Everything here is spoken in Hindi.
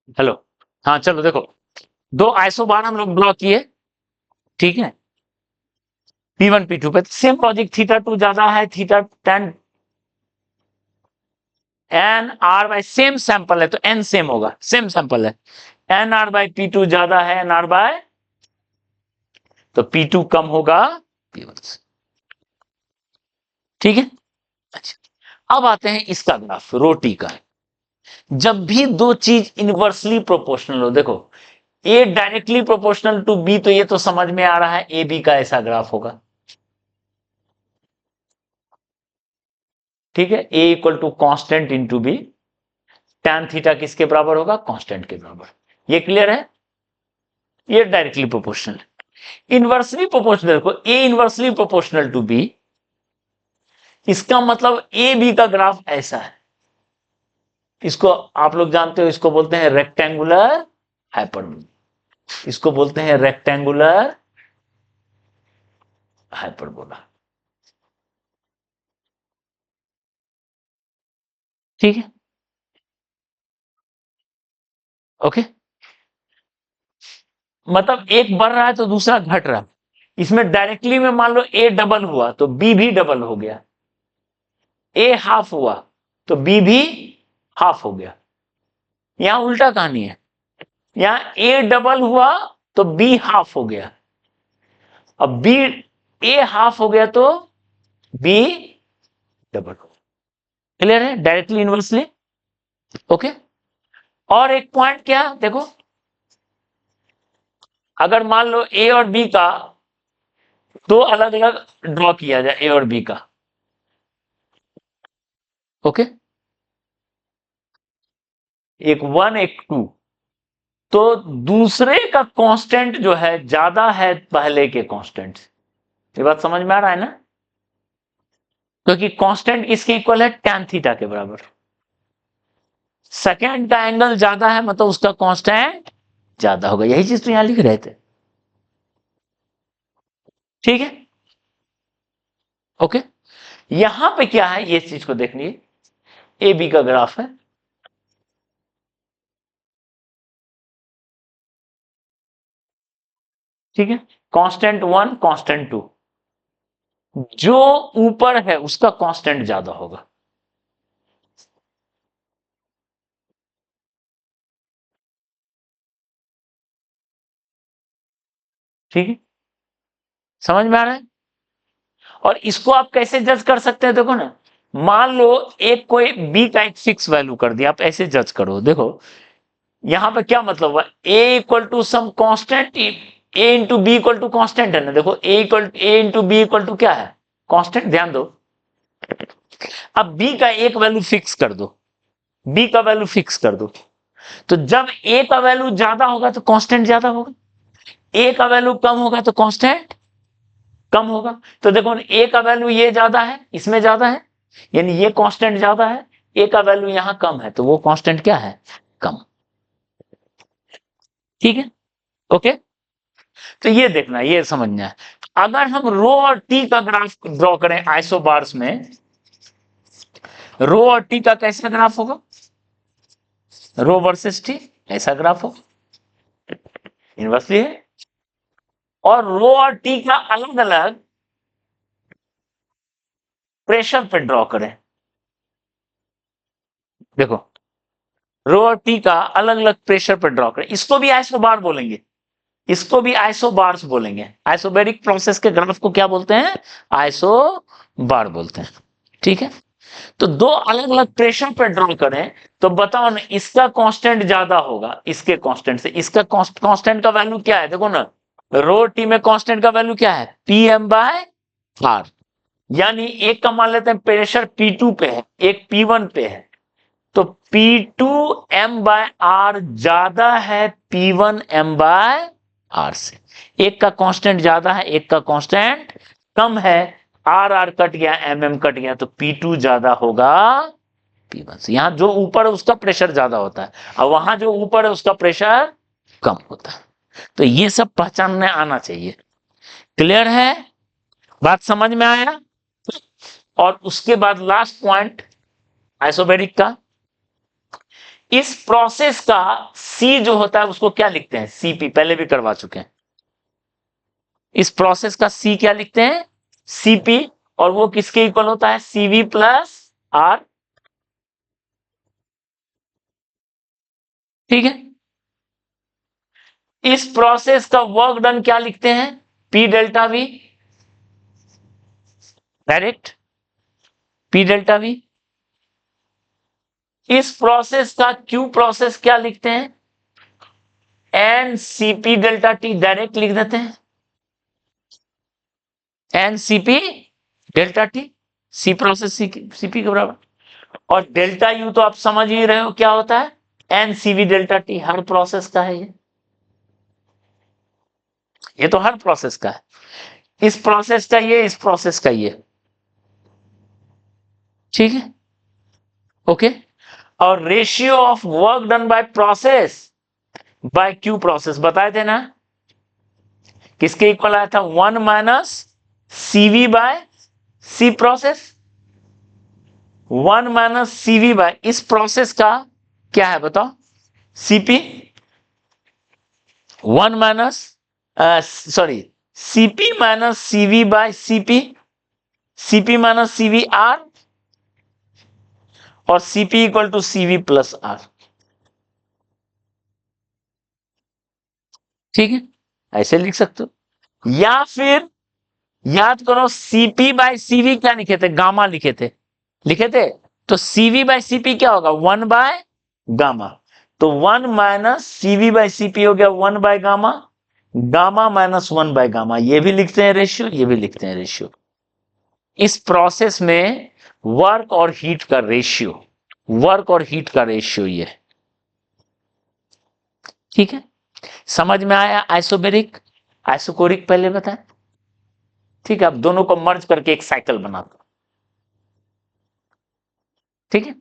हेलो। हाँ चलो देखो, दो आइसोबार हम लोग ड्रॉ किए, ठीक है, P1 P2 पे सेम लॉजिक, थीटा टू ज्यादा है, theta ten N R by same sample है तो एन सेम होगा, सेम सैंपल है, एन आर बाय P2 ज्यादा है एन आर बाय, तो P2 कम होगा P1 से, ठीक है। अच्छा, अब आते हैं इसका ग्राफ रोटी का। जब भी दो चीज इनवर्सली प्रोपोर्शनल हो, देखो ए डायरेक्टली प्रोपोर्शनल टू बी, तो ये तो समझ में आ रहा है ए बी का ऐसा ग्राफ होगा, ठीक है। A equal to constant into B, tan theta किसके बराबर होगा, कांस्टेंट के बराबर, ये क्लियर है। ये डायरेक्टली प्रोपोर्शनल है। इनवर्सली प्रोपोर्शनल को ए इनवर्सली प्रोपोर्शनल टू बी, इसका मतलब ए बी का ग्राफ ऐसा है, इसको आप लोग जानते हो, इसको बोलते हैं रेक्टेंगुलर हाइपरबोला, इसको बोलते हैं रेक्टेंगुलर हाइपरबोला, ठीक है, ओके। मतलब एक बढ़ रहा है तो दूसरा घट रहा है, इसमें डायरेक्टली में मान लो ए डबल हुआ तो बी भी डबल हो गया, ए हाफ हुआ तो बी भी हाफ हो गया। यहां उल्टा कहानी है, यहां ए डबल हुआ तो बी हाफ हो गया, अब बी ए हाफ हो गया तो बी डबल हो गया। क्लियर है, डायरेक्टली इनवर्सली, ओके। और एक पॉइंट क्या देखो, अगर मान लो ए और बी का दो अलग अलग ड्रॉ किया जाए, ए और बी का, ओके, एक वन एक टू, तो दूसरे का कांस्टेंट जो है ज्यादा है पहले के कांस्टेंट से, ये बात समझ में आ रहा है ना, क्योंकि कांस्टेंट किसके इक्वल है, tan थीटा के बराबर, सेकेंड का एंगल ज्यादा है मतलब उसका कांस्टेंट ज्यादा होगा, यही चीज तो यहां लिख रहे थे, ठीक है, ओके। यहां पे क्या है ये चीज को देखनी है, ए बी का ग्राफ है, ठीक है, कांस्टेंट वन कांस्टेंट टू, जो ऊपर है उसका कांस्टेंट ज्यादा होगा, ठीक है, समझ में आ रहा है। और इसको आप कैसे जज कर सकते हैं, देखो ना, मान लो एक कोई बी का एक फिक्स वैल्यू कर दिया, आप ऐसे जज करो, देखो यहां पे क्या मतलब हुआ, A equal to some constant, A into B equal to constant है ना, देखो A into B equal to क्या है, कांस्टेंट, ध्यान दो। अब बी का एक वैल्यू फिक्स कर दो, बी का वैल्यू फिक्स कर दो, तो जब ए का वैल्यू ज्यादा होगा तो कांस्टेंट ज्यादा होगा, ए का वैल्यू कम होगा तो कांस्टेंट कम होगा, तो देखो ए का वैल्यू ये ज्यादा है इसमें ज्यादा है, यानी ये कांस्टेंट ज्यादा है, ए का वैल्यू यहां कम है तो वो कांस्टेंट क्या है, कम, ठीक है, ओके। तो ये देखना, ये समझना है, अगर हम रो और टी का ग्राफ ड्रॉ करें आइसोबार्स में, रो और टी का कैसा ग्राफ होगा, रो वर्सेस टी ऐसा ग्राफ हो, इनवर्सली है, और रो और टी का अलग अलग प्रेशर पे ड्रॉ करें, देखो रो और टी का अलग अलग प्रेशर पर ड्रॉ करें, इसको भी आइसोबार बोलेंगे, इसको भी आइसोबार्स बोलेंगे, आइसोबैरिक प्रोसेस के ग्राफ को क्या बोलते हैं, आइसोबार बोलते हैं, ठीक है। तो दो अलग अलग प्रेशर पर ड्रॉ करें, तो बताओ ना, इसका कांस्टेंट ज्यादा होगा इसके कांस्टेंट से, इसका कांस्टेंट का वैल्यू क्या है, देखो ना, रो टी में कांस्टेंट का वैल्यू क्या है, पी एम बाय आर, यानी एक का मान लेते हैं प्रेशर P2 पे है, एक P1 पे है, तो P2 M बाय आर ज्यादा है P1 M बाय आर से, एक का कांस्टेंट ज्यादा है एक का कांस्टेंट कम है, आर आर कट गया एम एम कट गया, तो P2 ज्यादा होगा P1 से, यहां जो ऊपर है उसका प्रेशर ज्यादा होता है और वहां जो ऊपर है उसका प्रेशर कम होता है, तो ये सब पहचानने आना चाहिए, क्लियर है, बात समझ में आया। और उसके बाद लास्ट पॉइंट आइसोबैरिक का, इस प्रोसेस का सी जो होता है उसको क्या लिखते हैं? सीपी, पहले भी करवा चुके हैं। इस प्रोसेस का सी क्या लिखते हैं? सीपी। और वो किसके इक्वल होता है? CV plus R. ठीक है। इस प्रोसेस का वर्क डन क्या लिखते हैं? P delta V, direct P delta V. इस प्रोसेस का क्यू प्रोसेस क्या लिखते हैं? N CP delta T, direct लिख देते हैं N CP delta T, C process CP के बराबर। और डेल्टा यू तो आप समझ ही रहे हो क्या होता है? एन सीवी डेल्टा टी, हर प्रोसेस का है ये तो हर प्रोसेस का है। इस प्रोसेस का ये, इस प्रोसेस का ये। ठीक है, ओके। और ratio of work done by process by Q process बताए थे ना, किसके इक्वल आया था? 1 minus CV by C process. 1 minus CV by इस प्रोसेस का क्या है बताओ? CP. 1 minus sorry, CP minus CV by CP, CP minus CV R, और CP equal to CV plus R. ठीक है, ऐसे लिख सकते हो। या फिर याद करो, सीपी बाय सीवी क्या लिखे थे? गामा लिखे थे, लिखे थे। तो सीवी बाय सीपी क्या होगा? 1 बाय गामा। तो 1 माइनस सीवी बाय सीपी हो गया 1 by gamma, gamma minus 1 by gamma. ये भी लिखते हैं रेशियो, ये भी लिखते हैं रेशियो। इस प्रोसेस में वर्क और हीट का रेशियो, वर्क और हीट का रेशियो ये है। ठीक है, समझ में आया? आइसोबेरिक, आइसोकोरिक पहले बताएं। ठीक है, अब दोनों को मर्ज करके एक साइकिल बनाता हूं। ठीक है।